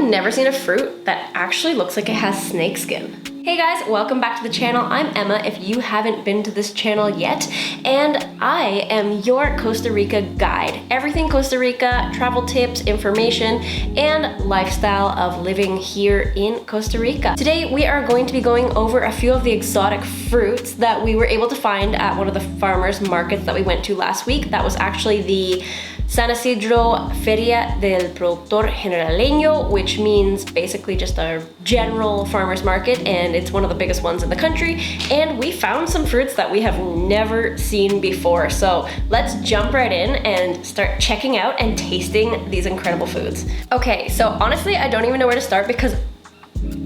never seen a fruit that actually looks like it has snake skin. Hey guys, welcome back to the channel. I'm Emma if you haven't been to this channel yet, and I am your Costa Rica guide. Everything Costa Rica, travel tips, information, and lifestyle of living here in Costa Rica. Today we are going to be going over a few of the exotic fruits that we were able to find at one of the farmers markets that we went to last week. That was actually the San Isidro Feria del Productor Generaleño, which means basically just a general farmer's market, and it's one of the biggest ones in the country. And we found some fruits that we have never seen before. So let's jump right in and start checking out and tasting these incredible foods. Okay, so honestly, I don't even know where to start because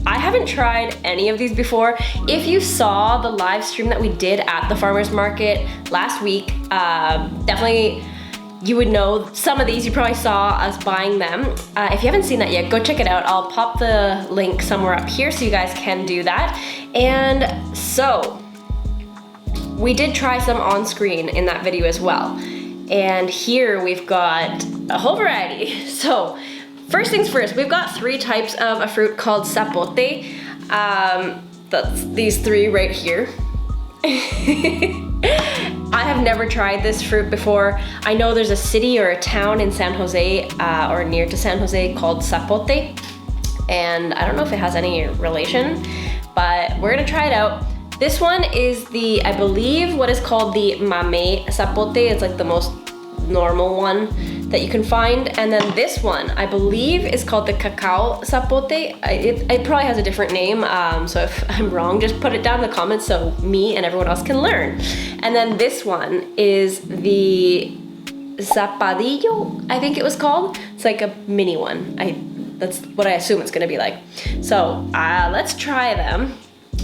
I haven't tried any of these before. If you saw the live stream that we did at the farmer's market last week, definitely you would know some of these. You probably saw us buying them. If you haven't seen that yet, go check it out. I'll pop the link somewhere up here so you guys can do that. And so, we did try some on screen in that video as well. And here we've got a whole variety. So, first things first, we've got three types of a fruit called sapote. That's these three right here. I have never tried this fruit before. I know there's a city or a town in San Jose or near to San Jose called Sapote, and I don't know if it has any relation, but we're gonna try it out. This one is the, I believe, what is called the Mamey Sapote. It's like the most normal one that you can find, and then this one I believe is called the Cacao Sapote. It probably has a different name, so if I'm wrong, just put it down in the comments so me and everyone else can learn. And then this one is the Sapodilla, I think it was called. It's like a mini one. That's what I assume it's gonna be like. So let's try them.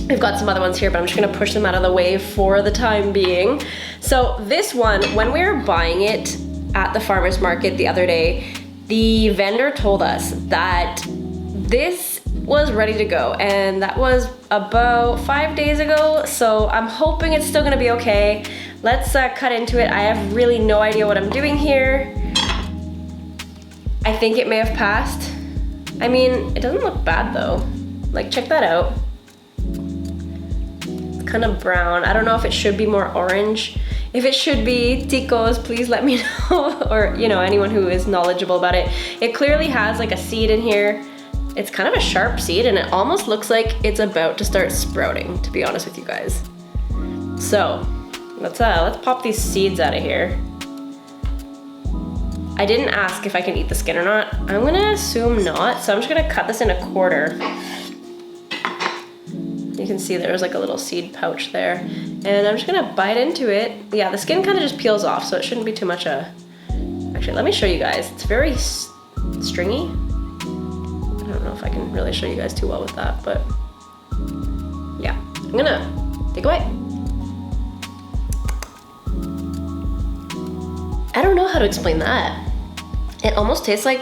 We've got some other ones here, but I'm just gonna push them out of the way for the time being. So this one, when we were buying it at the farmer's market the other day, the vendor told us that this was ready to go, and that was about 5 days ago, so I'm hoping it's still gonna be okay. Let's cut into it. I have really no idea what I'm doing here. I think it may have passed. I mean, it doesn't look bad though. Like, check that out. It's kind of brown. I don't know if it should be more orange. If it should be, ticos, please let me know, or anyone who is knowledgeable about it. It clearly has like a seed in here. It's kind of a sharp seed, and it almost looks like it's about to start sprouting, to be honest with you guys. So let's pop these seeds out of here. I didn't ask if I can eat the skin or not. I'm gonna assume not, so I'm just gonna cut this in a quarter. You can see there's like a little seed pouch there. And I'm just gonna bite into it. Yeah, the skin kind of just peels off, so it shouldn't be too much Actually, let me show you guys. It's very stringy. I don't know if I can really show you guys too well with that, but yeah. I'm gonna take away. I don't know how to explain that. It almost tastes like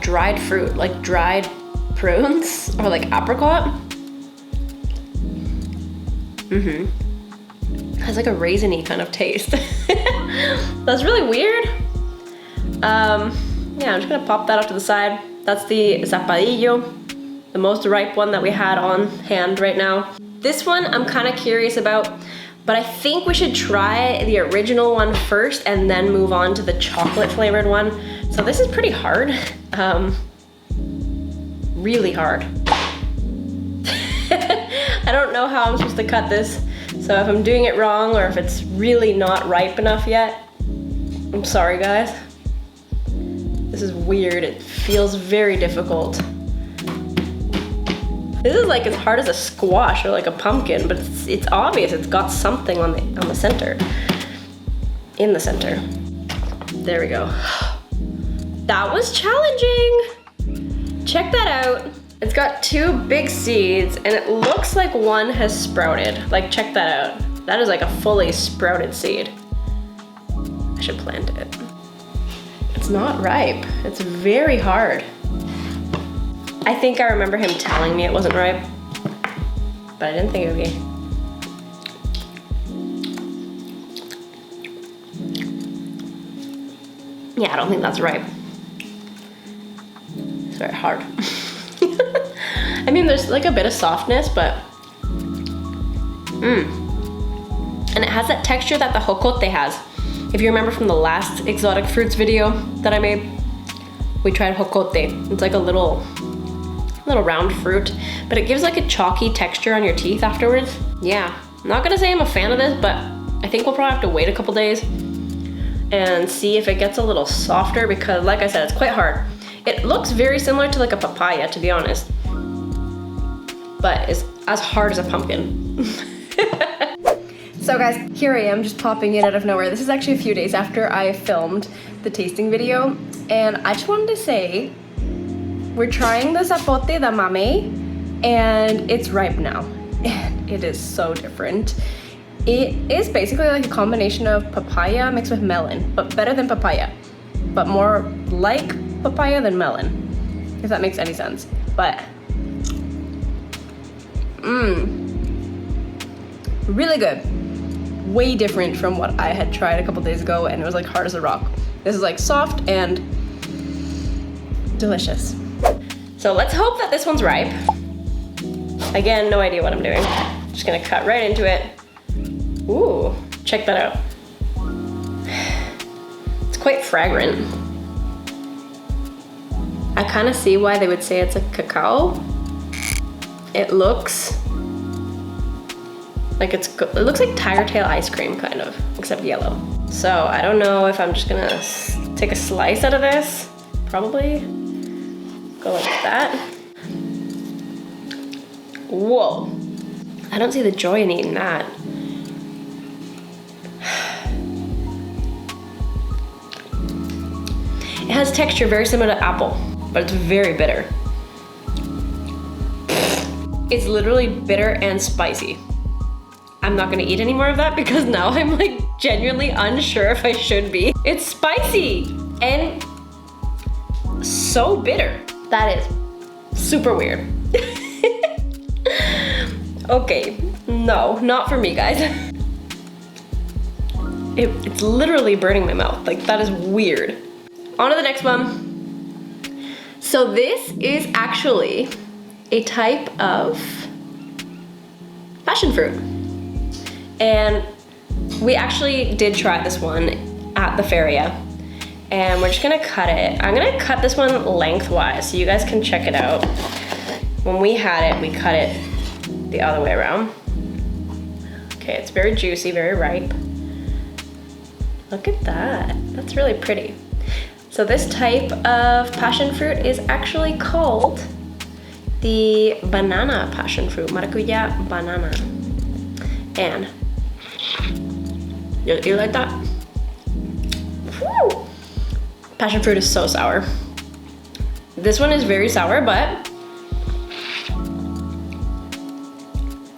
dried fruit, like dried prunes or like apricot. Has like a raisiny kind of taste. That's really weird. Yeah, I'm just gonna pop that off to the side. That's the Sapodilla, the most ripe one that we had on hand right now. This one I'm kind of curious about, but I think we should try the original one first and then move on to the chocolate flavored one. So this is pretty hard. Really hard. I don't know how I'm supposed to cut this, so if I'm doing it wrong or if it's really not ripe enough yet, I'm sorry guys. This is weird. It feels very difficult. This is like as hard as a squash or like a pumpkin, but it's obvious it's got something on the center. In the center. There we go. That was challenging. Check that out. It's got two big seeds and it looks like one has sprouted. Like, check that out. That is like a fully sprouted seed. I should plant it. It's not ripe. It's very hard. I think I remember him telling me it wasn't ripe, but I didn't think it would be. Yeah, I don't think that's ripe. very hard. I mean, there's like a bit of softness, but and it has that texture that the jocote has. If you remember from the last exotic fruits video that I made, we tried jocote. It's like a little round fruit, but it gives like a chalky texture on your teeth afterwards. Yeah, I'm not gonna say I'm a fan of this, but I think we'll probably have to wait a couple days and see if it gets a little softer, because like I said, it's quite hard. It looks very similar to like a papaya, to be honest, but it's as hard as a pumpkin. So guys, here I am just popping in out of nowhere. This is actually a few days after I filmed the tasting video, and I just wanted to say, we're trying the Sapote Mamey, and it's ripe now, and it is so different. It is basically like a combination of papaya mixed with melon, but better than papaya, but more like papaya than melon, if that makes any sense. But really good. Way different from what I had tried a couple days ago, and it was like hard as a rock. This is like soft and delicious. So let's hope that this one's ripe. Again, no idea what I'm doing. Just gonna cut right into it. Ooh, check that out. It's quite fragrant. I kind of see why they would say it's a cacao. It looks like it looks like tiger tail ice cream, kind of, except yellow. So I don't know if I'm just gonna take a slice out of this. Probably go like that. Whoa, I don't see the joy in eating that. It has texture very similar to apple, but it's very bitter. It's literally bitter and spicy. I'm not gonna eat any more of that because now I'm like genuinely unsure if I should be. It's spicy and so bitter. That is super weird. Okay, no, not for me, guys. It's literally burning my mouth. Like, that is weird. On to the next one. So this is actually a type of passion fruit. And we actually did try this one at the feria, and we're just gonna cut it. I'm gonna cut this one lengthwise so you guys can check it out. When we had it, we cut it the other way around. Okay, it's very juicy, very ripe. Look at that, that's really pretty. So this type of passion fruit is actually called the banana passion fruit, maracuya banana. And you like that? Woo! Passion fruit is so sour. This one is very sour, but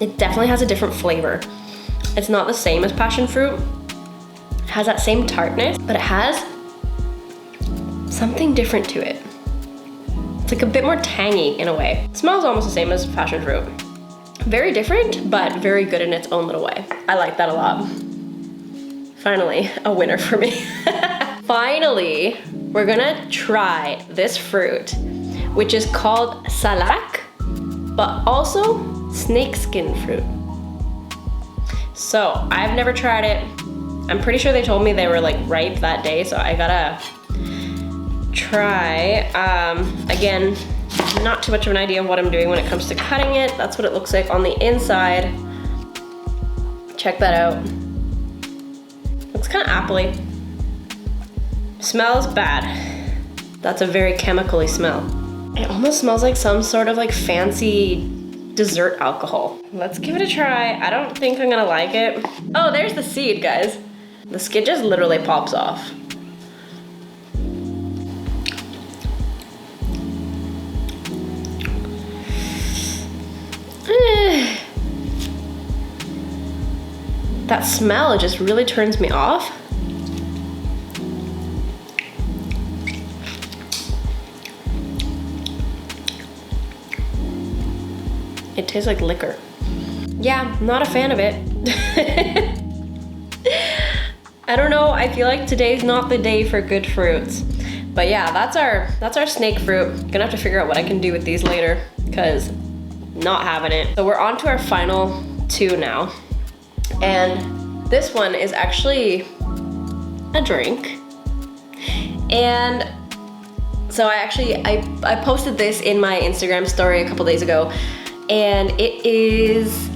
it definitely has a different flavor. It's not the same as passion fruit. It has that same tartness, but it has something different to it. It's like a bit more tangy in a way. It smells almost the same as passion fruit. Very different, but very good in its own little way. I like that a lot. Finally, a winner for me. Finally, we're gonna try this fruit, which is called salak, but also snakeskin fruit. So I've never tried it. I'm pretty sure they told me they were like ripe that day, so I gotta try. Again, not too much of an idea of what I'm doing when it comes to cutting it. That's what it looks like on the inside. Check that out. Looks kind of appley. Smells bad. That's a very chemically smell. It almost smells like some sort of like fancy dessert alcohol. Let's give it a try. I don't think I'm gonna like it. Oh, there's the seed, guys. The skin just literally pops off. That smell just really turns me off. It tastes like liquor. Yeah, not a fan of it. I don't know, I feel like today's not the day for good fruits. But yeah, that's our snake fruit. Gonna have to figure out what I can do with these later, because not having it. So we're on to our final two now. And this one is actually a drink. And so I posted this in my Instagram story a couple days ago, and it is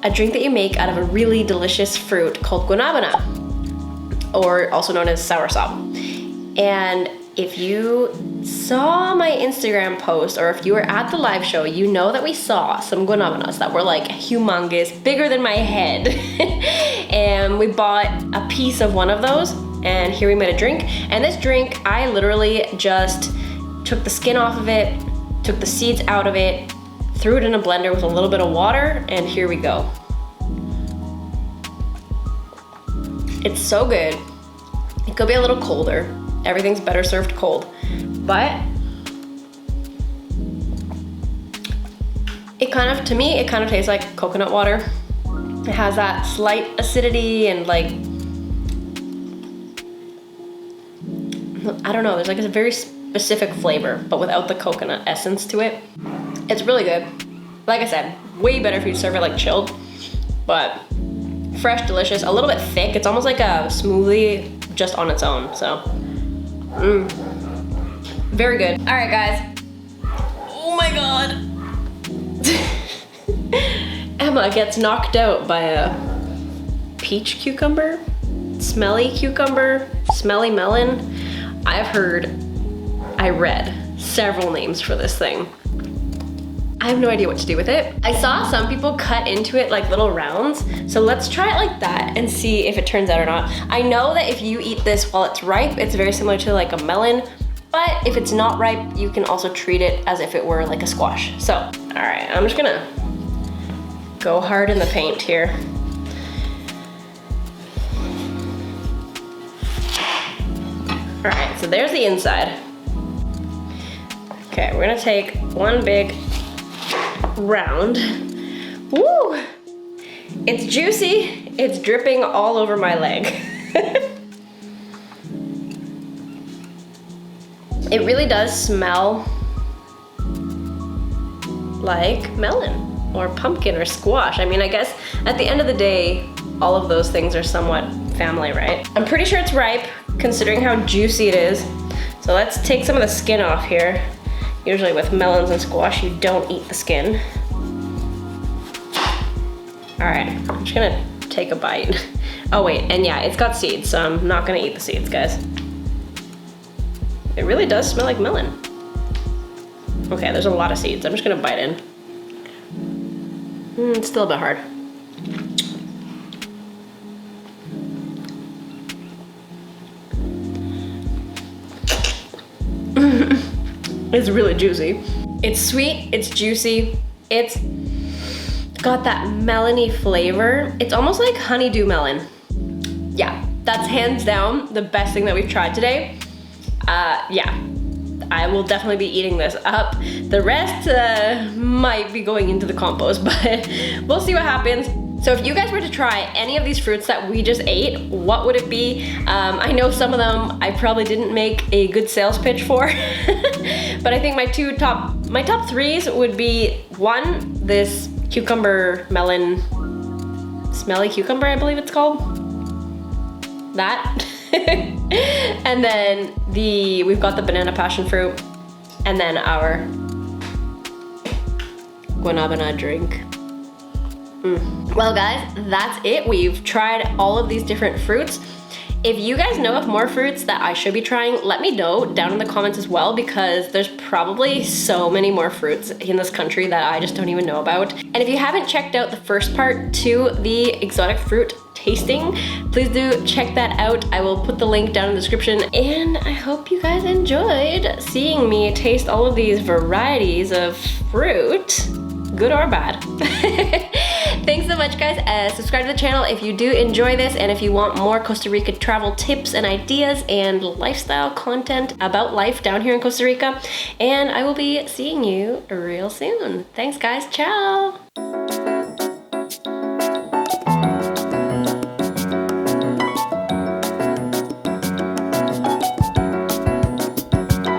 a drink that you make out of a really delicious fruit called Guanabana, or also known as soursop. And if you saw my Instagram post, or if you were at the live show, you know that we saw some guanabanas that were like humongous, bigger than my head. And we bought a piece of one of those, and here we made a drink. And this drink, I literally just took the skin off of it, took the seeds out of it, threw it in a blender with a little bit of water, and here we go. It's so good. It could be a little colder. Everything's better served cold. But it kind of, to me, it kind of tastes like coconut water. It has that slight acidity and like, I don't know, there's like a very specific flavor, but without the coconut essence to it. It's really good. Like I said, way better if you serve it like chilled, but fresh, delicious, a little bit thick. It's almost like a smoothie just on its own, so. Very good. All right, guys. Oh my God. Emma gets knocked out by a peach cucumber, smelly cucumber, smelly melon. I read several names for this thing. I have no idea what to do with it. I saw some people cut into it like little rounds, so let's try it like that and see if it turns out or not. I know that if you eat this while it's ripe, it's very similar to like a melon, but if it's not ripe, you can also treat it as if it were like a squash. So, all right, I'm just gonna go hard in the paint here. All right, so there's the inside. Okay, we're gonna take one big round. Woo! It's juicy. It's dripping all over my leg. It really does smell like melon or pumpkin or squash. I mean, I guess at the end of the day, all of those things are somewhat family, right? I'm pretty sure it's ripe considering how juicy it is. So let's take some of the skin off here. Usually with melons and squash, you don't eat the skin. All right, I'm just gonna take a bite. Oh wait, and yeah, it's got seeds, so I'm not gonna eat the seeds, guys. It really does smell like melon. Okay, there's a lot of seeds. I'm just gonna bite in. It's still a bit hard. It's really juicy. It's sweet, it's juicy, it's got that melony flavor. It's almost like honeydew melon. Yeah, that's hands down the best thing that we've tried today. Yeah, I will definitely be eating this up. The rest might be going into the compost, but we'll see what happens. So if you guys were to try any of these fruits that we just ate, what would it be? I know some of them I probably didn't make a good sales pitch for, but I think my top threes would be one, this cucumber melon, smelly cucumber, I believe it's called. That. And then we've got the banana passion fruit, and then our Guanabana drink. Well guys, that's it. We've tried all of these different fruits. If you guys know of more fruits that I should be trying, let me know down in the comments as well, because there's probably so many more fruits in this country that I just don't even know about. And if you haven't checked out the first part to the exotic fruit tasting, please do check that out. I will put the link down in the description, and I hope you guys enjoyed seeing me taste all of these varieties of fruit, good or bad. Thanks so much, guys. Subscribe to the channel if you do enjoy this, and if you want more Costa Rica travel tips and ideas and lifestyle content about life down here in Costa Rica. And I will be seeing you real soon. Thanks, guys. Ciao.